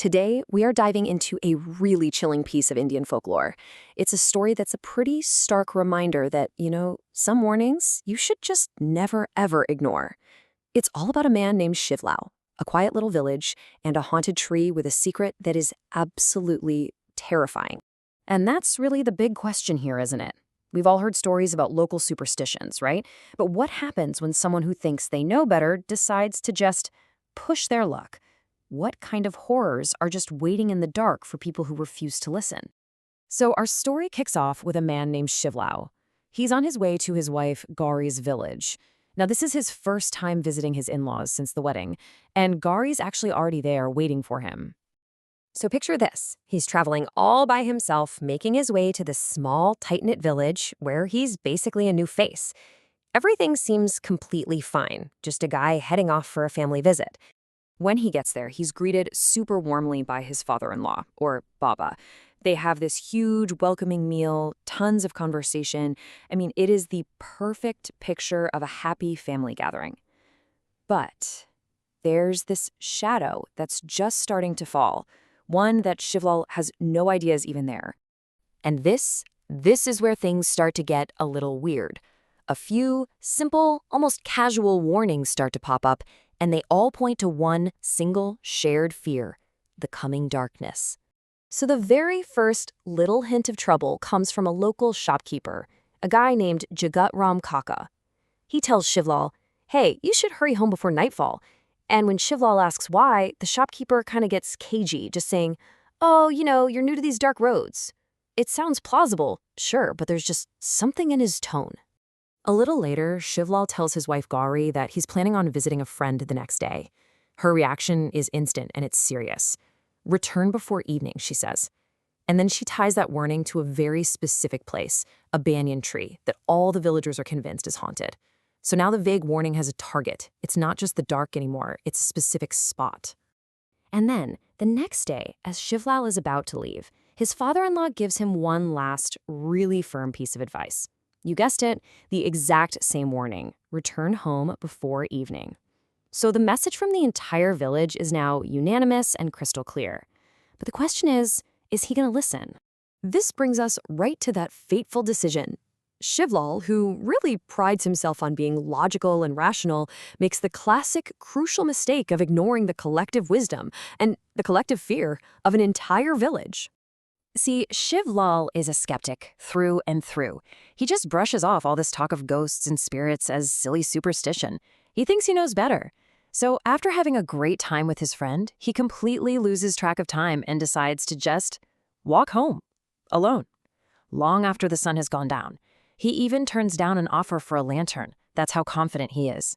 Today, we are diving into a really chilling piece of Indian folklore. It's a story that's a pretty stark reminder that, some warnings you should just never ever ignore. It's all about a man named Shivlal, a quiet little village, and a haunted tree with a secret that is absolutely terrifying. And that's really the big question here, isn't it? We've all heard stories about local superstitions, right? But what happens when someone who thinks they know better decides to just push their luck? What kind of horrors are just waiting in the dark for people who refuse to listen? So our story kicks off with a man named Shivlal. He's on his way to his wife Gauri's village. Now, this is his first time visiting his in-laws since the wedding, and Gauri's actually already there waiting for him. So picture this. He's traveling all by himself, making his way to this small, tight-knit village where he's basically a new face. Everything seems completely fine, just a guy heading off for a family visit. When he gets there, he's greeted super warmly by his father-in-law, or Baba. They have this huge, welcoming meal, tons of conversation. I mean, it is the perfect picture of a happy family gathering. But there's this shadow that's just starting to fall, one that Shivlal has no idea is even there. And this is where things start to get a little weird. A few simple, almost casual warnings start to pop up, and they all point to one single shared fear: the coming darkness. So the very first little hint of trouble comes from a local shopkeeper, a guy named Jagat Kaka. He tells Shivlal, "Hey, you should hurry home before nightfall." And when Shivlal asks why, the shopkeeper kind of gets cagey, just saying, "Oh, you're new to these dark roads." It sounds plausible, sure, but there's just something in his tone. A little later, Shivlal tells his wife Gauri that he's planning on visiting a friend the next day. Her reaction is instant and it's serious. "Return before evening," she says. And then she ties that warning to a very specific place, a banyan tree that all the villagers are convinced is haunted. So now the vague warning has a target. It's not just the dark anymore, it's a specific spot. And then, the next day, as Shivlal is about to leave, his father-in-law gives him one last, really firm piece of advice. You guessed it, the exact same warning: return home before evening. So the message from the entire village is now unanimous and crystal clear. But the question is he going to listen? This brings us right to that fateful decision. Shivlal, who really prides himself on being logical and rational, makes the classic, crucial mistake of ignoring the collective wisdom and the collective fear of an entire village. See, Shivlal is a skeptic through and through. He just brushes off all this talk of ghosts and spirits as silly superstition. He thinks he knows better. So after having a great time with his friend, he completely loses track of time and decides to just walk home, alone, long after the sun has gone down. He even turns down an offer for a lantern. That's how confident he is.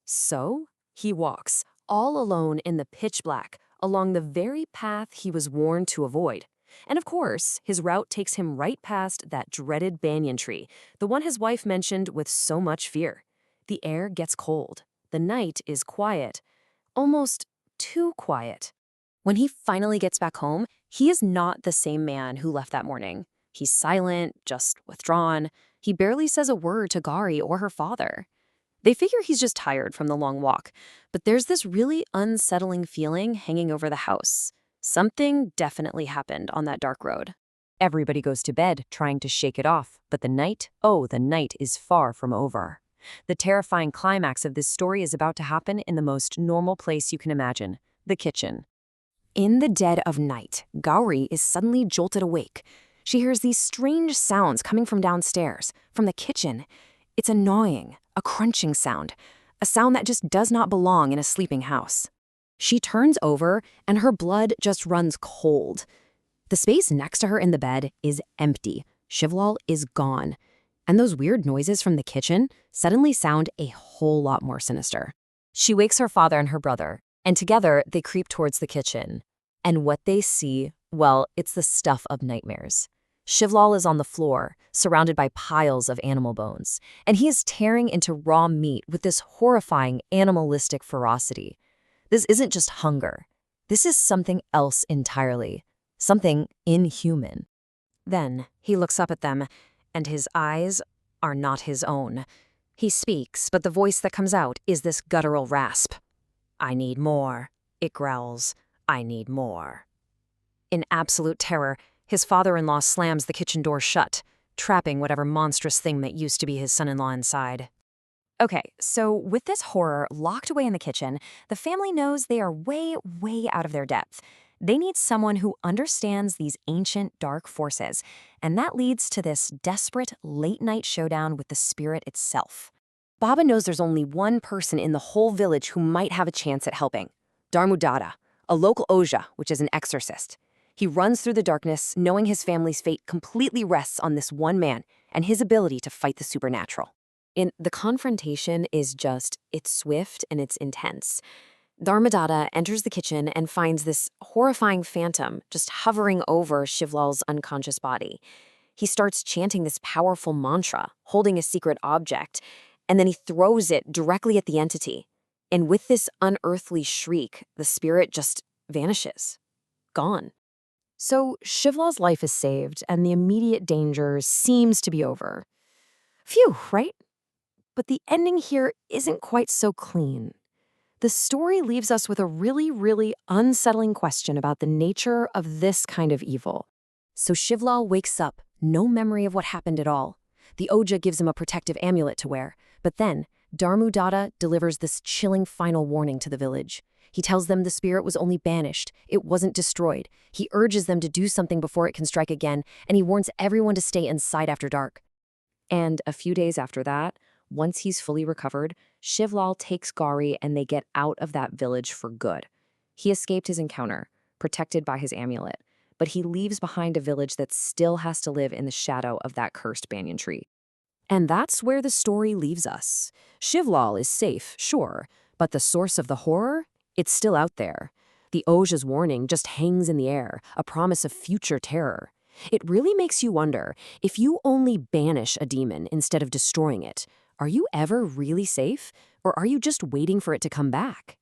So he walks, all alone in the pitch black, along the very path he was warned to avoid. And of course, his route takes him right past that dreaded banyan tree, the one his wife mentioned with so much fear. The air gets cold. The night is quiet, almost too quiet. When he finally gets back home, he is not the same man who left that morning. He's silent, just withdrawn. He barely says a word to Gauri or her father. They figure he's just tired from the long walk, but there's this really unsettling feeling hanging over the house. Something definitely happened on that dark road. Everybody goes to bed, trying to shake it off, but the night is far from over. The terrifying climax of this story is about to happen in the most normal place you can imagine, the kitchen. In the dead of night, Gauri is suddenly jolted awake. She hears these strange sounds coming from downstairs, from the kitchen. It's annoying, a crunching sound, a sound that just does not belong in a sleeping house. She turns over, and her blood just runs cold. The space next to her in the bed is empty. Shivlal is gone. And those weird noises from the kitchen suddenly sound a whole lot more sinister. She wakes her father and her brother, and together they creep towards the kitchen. And what they see, well, it's the stuff of nightmares. Shivlal is on the floor, surrounded by piles of animal bones, and he is tearing into raw meat with this horrifying animalistic ferocity. This isn't just hunger. This is something else entirely, something inhuman. Then he looks up at them, and his eyes are not his own. He speaks, but the voice that comes out is this guttural rasp. "I need more," it growls. I need more. In absolute terror, his father-in-law slams the kitchen door shut, trapping whatever monstrous thing that used to be his son-in-law inside. Okay, so with this horror locked away in the kitchen, the family knows they are way, way out of their depth. They need someone who understands these ancient dark forces, and that leads to this desperate late-night showdown with the spirit itself. Baba knows there's only one person in the whole village who might have a chance at helping. Dharmudada, a local Oja, which is an exorcist. He runs through the darkness, knowing his family's fate completely rests on this one man and his ability to fight the supernatural. The confrontation is it's swift and it's intense. Dharmadada enters the kitchen and finds this horrifying phantom just hovering over Shivlal's unconscious body. He starts chanting this powerful mantra, holding a secret object, and then he throws it directly at the entity. And with this unearthly shriek, the spirit just vanishes. Gone. So Shivlal's life is saved, and the immediate danger seems to be over. Phew, right? But the ending here isn't quite so clean. The story leaves us with a really, really unsettling question about the nature of this kind of evil. So Shivlal wakes up, no memory of what happened at all. The Oja gives him a protective amulet to wear, but then Dharmudada delivers this chilling final warning to the village. He tells them the spirit was only banished, it wasn't destroyed. He urges them to do something before it can strike again, and he warns everyone to stay inside after dark. And a few days after that, once he's fully recovered, Shivlal takes Gauri and they get out of that village for good. He escaped his encounter, protected by his amulet, but he leaves behind a village that still has to live in the shadow of that cursed banyan tree. And that's where the story leaves us. Shivlal is safe, sure, but the source of the horror? It's still out there. The Oja's warning just hangs in the air, a promise of future terror. It really makes you wonder, if you only banish a demon instead of destroying it, are you ever really safe, or are you just waiting for it to come back?